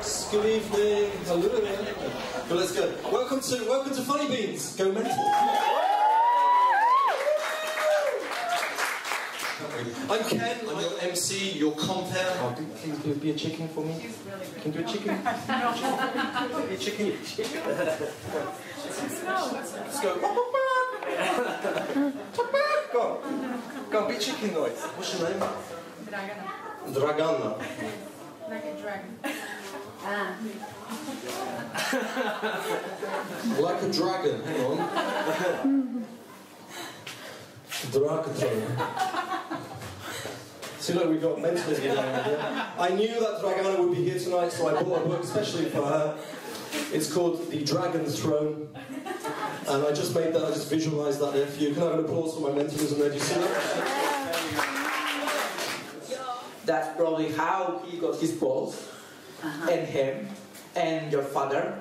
folks. Good evening. Hello there. Well, let's go. Welcome to Funny Beans. Go mental. I'm Ken. I'm your MC, your compere. Oh, please be a chicken for me. Can you do a chicken? Be a chicken. Let's go. Go on, be a chicken noise. What's your name? Dragana. Like a dragon. Like a dragon, hang on. Dragatron. See, look, we've got mentalism going on here. I knew that Dragana would be here tonight, so I bought a book especially for her. It's called The Dragon's Throne. And I just made that, I just visualised that there for you. Can I have an applause for my mentalism there? Do you see that? That's probably how he got his balls, and him, and your father.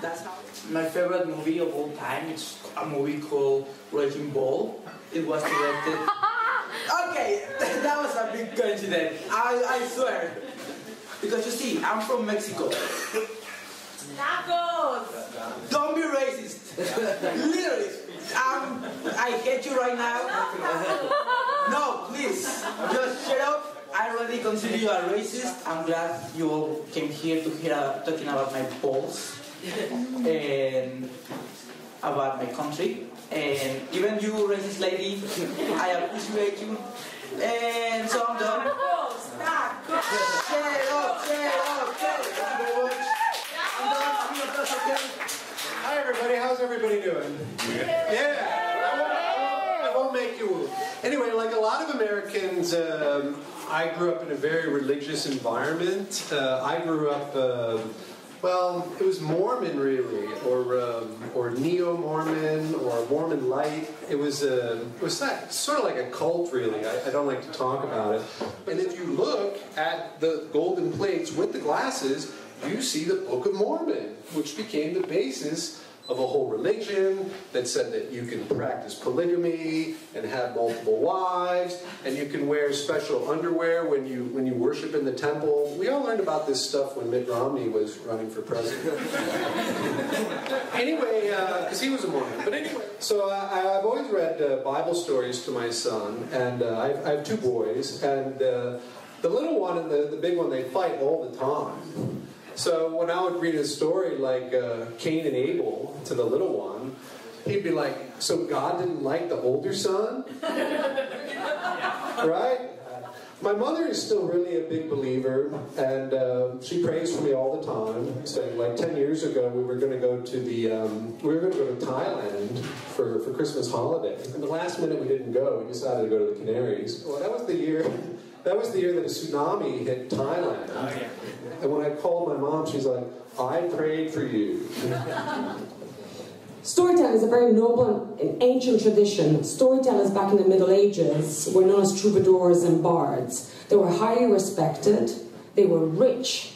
That's how. My favorite movie of all time, it's a movie called Raging Bull. It was directed... Okay, that was a big coincidence, I swear. Because you see, I'm from Mexico. Tacos! Don't be racist. Literally. I hate you right now. No, please. Just shut up. I already consider you a racist. I'm glad you all came here to hear talking about my balls and about my country. And even you, racist lady, I appreciate you. And so I'm done. Shut up. Thank you very much. I'm done. Hi everybody, how's everybody doing? Yeah. I won't make you. Anyway, like a lot of Americans, I grew up in a very religious environment. I grew up, well, it was Mormon really, or neo-Mormon, or Mormon light. It was that, sort of like a cult really. I don't like to talk about it. And if you look at the golden plates with the glasses, you see the Book of Mormon, which became the basis of a whole religion that said that you can practice polygamy and have multiple wives, and you can wear special underwear when you worship in the temple. We all learned about this stuff when Mitt Romney was running for president. Anyway, because he was a Mormon. But anyway, so I've always read Bible stories to my son, and I have two boys, and the little one and the big one, they fight all the time. So when I would read a story like Cain and Abel to the little one, he'd be like, so God didn't like the older son? Right? My mother is still really a big believer, and she prays for me all the time. So like 10 years ago, we were going to go to Thailand for Christmas holiday. And the last minute we didn't go. We decided to go to the Canaries. Well, that was the year that a tsunami hit Thailand. Oh, yeah. And when I called my mom, she's like, I prayed for you. Storytelling is a very noble and ancient tradition. Storytellers back in the Middle Ages were known as troubadours and bards. They were highly respected, they were rich,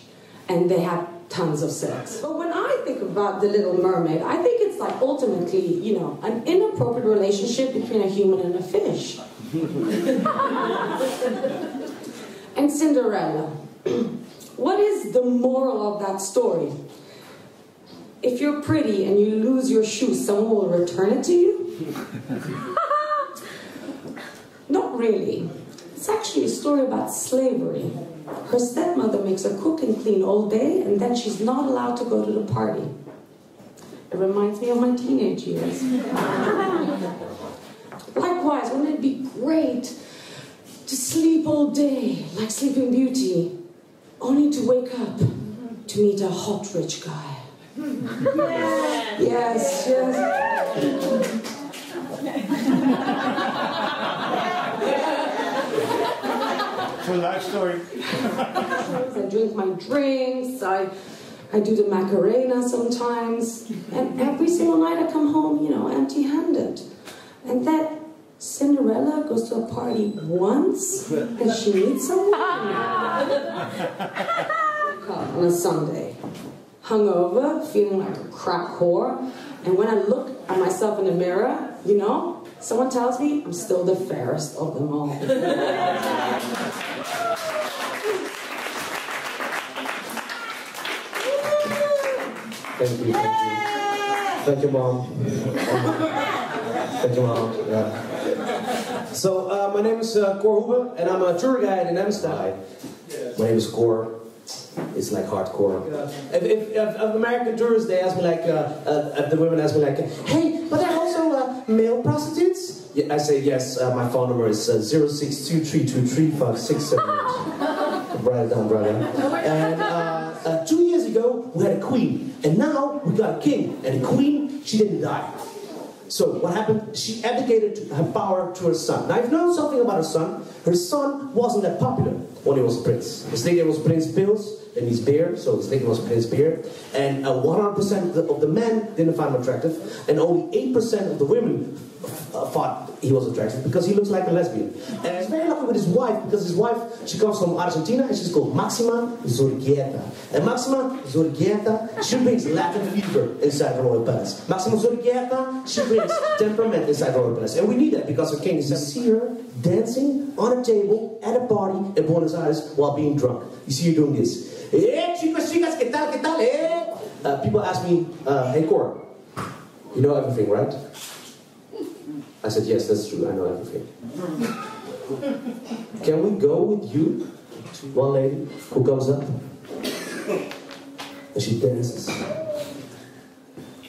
and they had tons of sex. But when I think about The Little Mermaid, I think it's like ultimately, you know, an inappropriate relationship between a human and a fish. And Cinderella. What is the moral of that story? If you're pretty and you lose your shoe, someone will return it to you? Not really. It's actually a story about slavery. Her stepmother makes her cook and clean all day, and then she's not allowed to go to the party. It reminds me of my teenage years. Likewise, wouldn't it be great to sleep all day, like Sleeping Beauty, only to wake up to meet a hot rich guy? Yes, yes. It's a life story. I drink my drinks, I do the Macarena sometimes, and every single night I come home, you know, empty-handed. And that Cinderella goes to a party once, and she meets someone. On a Sunday, hungover, feeling like a crack whore, and when I look at myself in the mirror, you know, someone tells me I'm still the fairest of them all. Thank you, thank you. Thank you, Mom. Thank you, Mom. Yeah. So, my name is Kor Hoebe, and I'm a tour guide in Amsterdam. My name is Kor. It's like hardcore. If American tourists, they ask me like, the women ask me like, hey, but there are also male prostitutes? Yeah, I say yes, my phone number is 0623235678. Write it down, brother. And 2 years ago, we had a queen, and now we got a king, and the queen, she didn't die. So what happened? She abdicated her power to her son. Now, if you know something about her son wasn't that popular when he was a prince. His nickname was Prince Pils, and he's Bear, so his nickname was Prince Bear. And 100% of the men didn't find him attractive, and only 8% of the women thought he was attractive because he looks like a lesbian. And he's very lucky with his wife, because his wife, she comes from Argentina, and she's called Máxima Zorgueta. And Máxima Zorgueta, she brings Latin fever inside the royal palace. Máxima Zorgueta, she brings temperament inside the royal palace. And we need that because her king is a seer dancing on a table at a party in Buenos Aires while being drunk. You see her doing this. Eh, chicos, chicas, ¿qué tal, eh? People ask me, hey Kor, you know everything, right? I said, yes, that's true, I know everything. Can we go with you? One lady who comes up and she dances,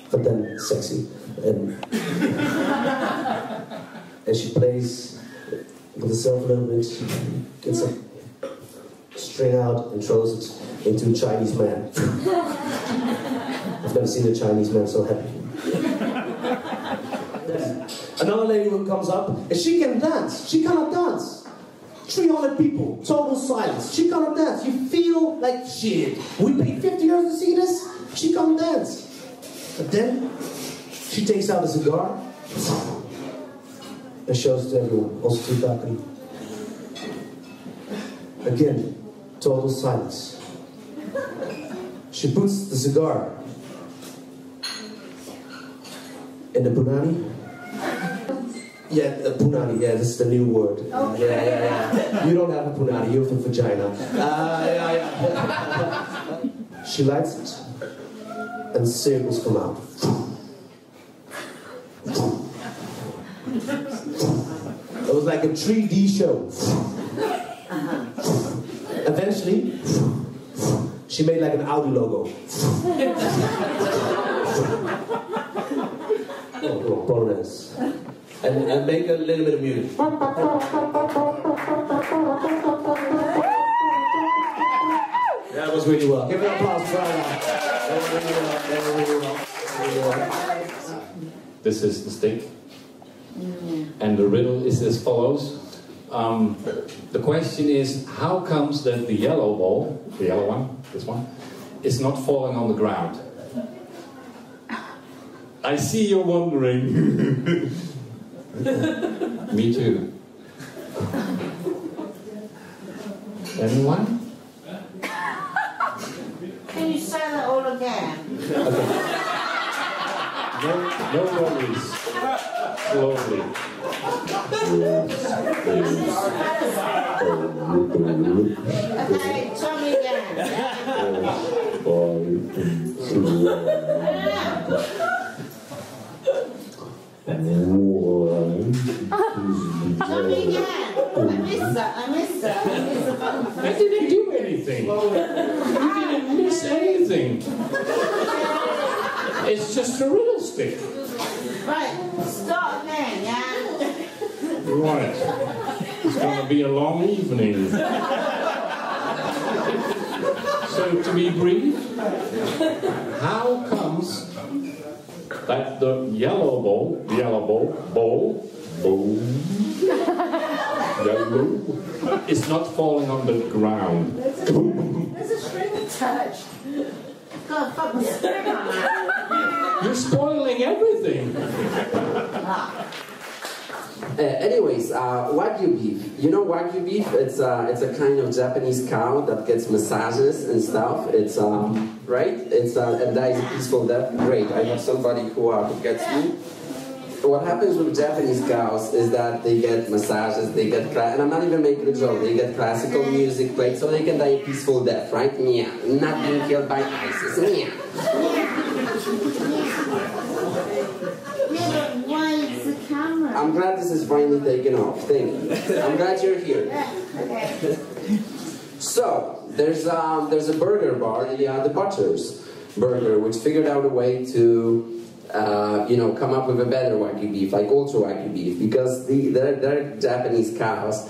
but then sexy, and she plays with herself a little bit, gets a string out and throws it into a Chinese man. I've never seen a Chinese man so happy. Another lady who comes up, and she can dance. She cannot dance. 300 people, total silence. She cannot dance. You feel like shit. We paid 50 euros to see this. She can't dance. But then she takes out a cigar and shows it to everyone, also to Dakari. Again, total silence. She puts the cigar in the punani. Yeah, punani, yeah, this is the new word. Okay. Yeah. You don't have a punani, you have a vagina. She lights it, and circles come out. It was like a 3D show. Eventually, she made like an Audi logo. Polonaise. And make a little bit of music. That was really well. Give it an applause for that. This is the stick. And the riddle is as follows. The question is, how comes that the yellow ball, the yellow one, this one, is not falling on the ground? I see you're wondering. Me too. Anyone? Can you say that all again? Okay. No worries. Slowly. Okay, tell me again. Tell me again. I missed that. I didn't do anything. You didn't miss anything. It's just a riddle stick. Right, start again, yeah? Right. It's going to be a long evening. So, to be brief, how comes that the yellow ball, yellow is not falling on the ground? There's a string attached. God, fuck the string on that. You're spoiling everything. Anyways, Wagyu beef. You know Wagyu beef? It's a kind of Japanese cow that gets massages and stuff. It's right? It's and dies a peaceful death. Great. I have somebody who gets me. What happens with Japanese cows is that they get massages, they get and I'm not even making a joke. They get classical music played so they can die a peaceful death, right? Yeah, not being killed by ISIS. Yeah. I'm glad this is finally taken off. Thank you. I'm glad you're here. Okay. So, there's a burger bar, the Butcher's Burger, which figured out a way to, you know, come up with a better Wagyu beef, like ultra Wagyu beef, because they're Japanese cows.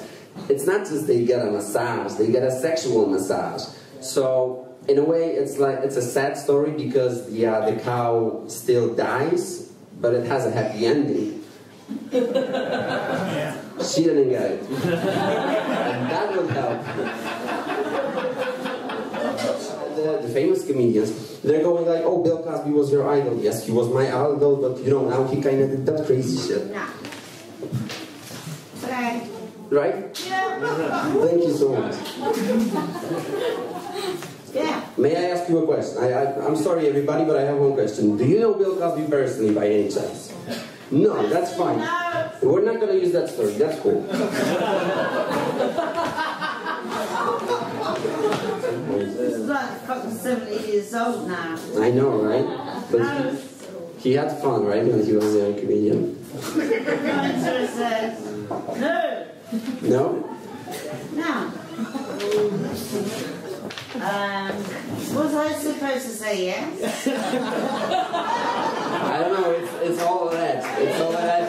It's not just they get a massage, they get a sexual massage. So, in a way, it's a sad story because the cow still dies, but it has a happy ending. She didn't get it. And that would help. The famous comedians, they're going like, oh, Bill Cosby was your idol. Yes, he was my idol, but you know, now he kind of did that crazy shit. No. Okay. Right? Yeah. Thank you so much. Yeah. May I ask you a question? I'm sorry, everybody, but I have one question. Do you know Bill Cosby personally by any chance? No, that's fine. We're not going to use that story. That's cool. He's like fucking 70 years old now. I know, right? But he had fun, right, when he was a comedian? No. No? No. Was I supposed to say yes? I don't know, it's all that. It's all that.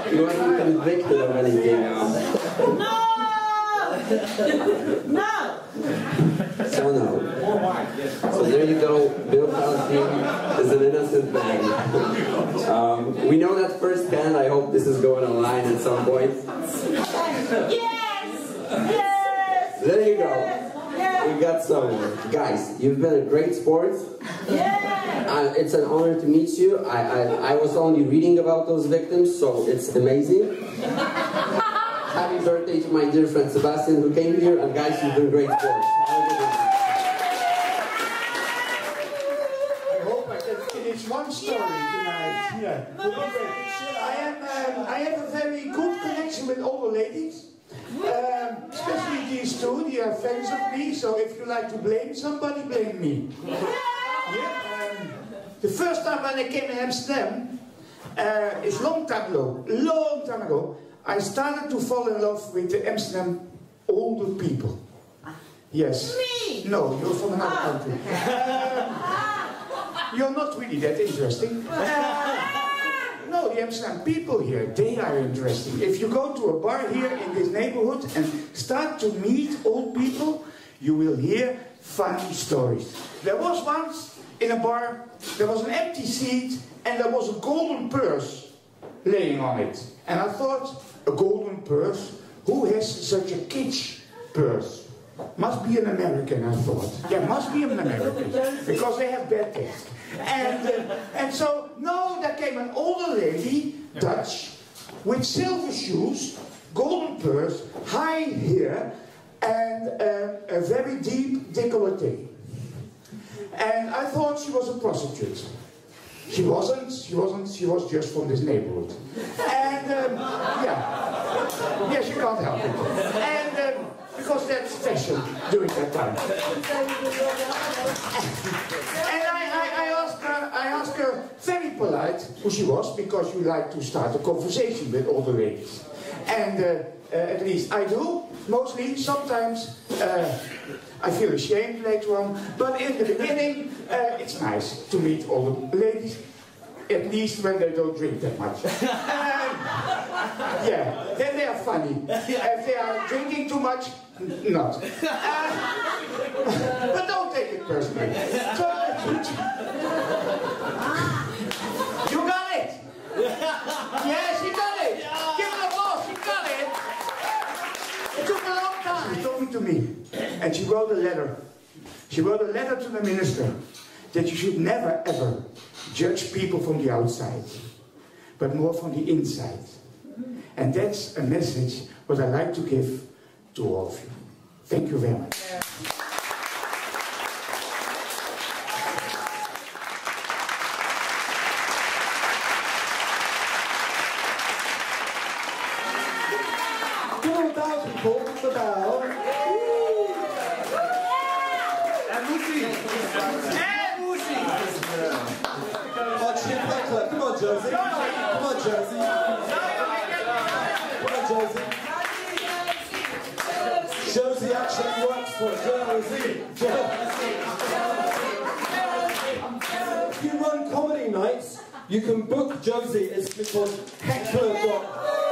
He wasn't convicted of anything. No! No! So no. So there you go, Bill Cosby is an innocent man. We know that firsthand. I hope this is going online at some point. Yes! Yes! There you go. Yeah. We got someone. Guys, you've been a great sport. Yeah! It's an honor to meet you. I was only reading about those victims, so it's amazing. Happy birthday to my dear friend Sebastian who came here, and guys, you've been great sports. I hope I can finish one story tonight. Yeah. I have a very good connection with all the ladies. Especially these two, they are fans of me, so if you like to blame somebody, blame me. Yeah, the first time when I came to Amsterdam, it's long time ago, I started to fall in love with the Amsterdam older people. Yes. Me? No, you're from another country. You're not really that interesting. No, the Amsterdam people here, they are interesting. If you go to a bar here in this neighborhood and start to meet old people, you will hear funny stories. There was once in a bar, there was an empty seat and there was a golden purse laying on it. And I thought, a golden purse? Who has such a kitsch purse? Must be an American, I thought. Yeah, must be an American, because they have bad taste. And so, no, there came an older lady, Dutch, with silver shoes, golden purse, high hair, and a very deep décolleté. And I thought she was a prostitute. She wasn't, she was just from this neighborhood. And, yeah, she can't help it. And, because that's fashion during that time. And I asked her very polite who she was, because you like to start a conversation with older ladies. And at least I do, mostly. Sometimes I feel ashamed later on, but in the beginning it's nice to meet older ladies, at least when they don't drink that much. Yeah, then they are funny. If they are drinking too much, not. But don't take it personally. So, you got it! Yeah, she got it! Give her applause, she got it! It took a long time. She was talking to me, and she wrote a letter. She wrote a letter to the minister that you should never ever judge people from the outside, but more from the inside. And that's a message what I like to give to all of you. Thank you very much. Yeah. 2,000 people on the bell. And Woody. Oh, Chip Beckler. Come on, Josie. Come on, Josie. if you run comedy nights, you can book Josie. It's called Heckler.